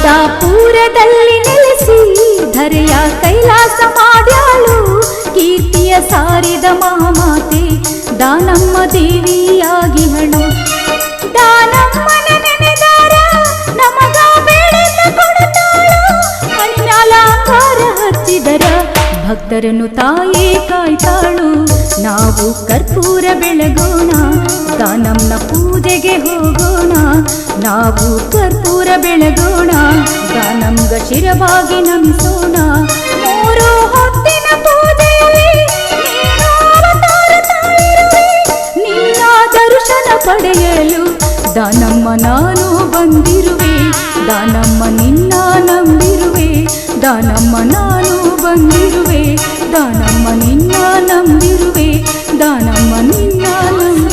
ದಾಪುರದಲ್ಲಿ ನೆಲೆಸಿ ಧರೆಯ ಕೈಲಾಸ ಮಾಡ್ಯಾಳು ಕೀರ್ತಿಯ ಸಾರಿದ ಮಹಾಮಾತೆ ದಾನಮ್ಮ ದೇವಿಯಾಗಿಹಳು. ದಾನಮ್ಮನ ನೆನೆದಾರ ನಮಗ ಬೇಡಿದ ಕೊಡುತ್ತಾಳು ಮಣಿಮ್ಯಾಲ ಅಂಗಾರ ಹಚ್ಚಿದರ ಭಕ್ತರನ್ನು ತಾಯೇ ಕಾಯ್ತಾಳು. ನಾವು ಕರ್ಪೂರ ಬೆಳಗೋಣ ದಾನಮ್ಮನ ಪೂಜೆಗೆ ಹೋಗೋಣ. ನಾವು ಕರ್ಪೂರ ಬೆಳಗೋಣ ದಾನಮ್ಮಗ ಶಿರವಾಗಿ ನಮಿಸೋಣ. ಮೂರು ಹೊತ್ತಿನ ಪೂಜೆಯಲ್ಲಿ ನೀನು ಅವತಾರ ತಾಳಿರುವೆ. ನಿನ್ನ ದರ್ಶನ ಪಡೆಯಲು ದಾನಮ್ಮ ನಾನು ಬಂದಿರುವೆ. ದಾನಮ್ಮ ನಿನ್ನ ನಂಬಿರುವೆ. ದಾನಮ್ಮ ನಾನು ಬಂದಿರುವೆ. ದಾನಮ್ಮ ನಿನ್ನ ನಂಬಿರುವೆ. ದಾನಮ್ಮ ನಿನ್ನ ನಂಬಿರುವೆ.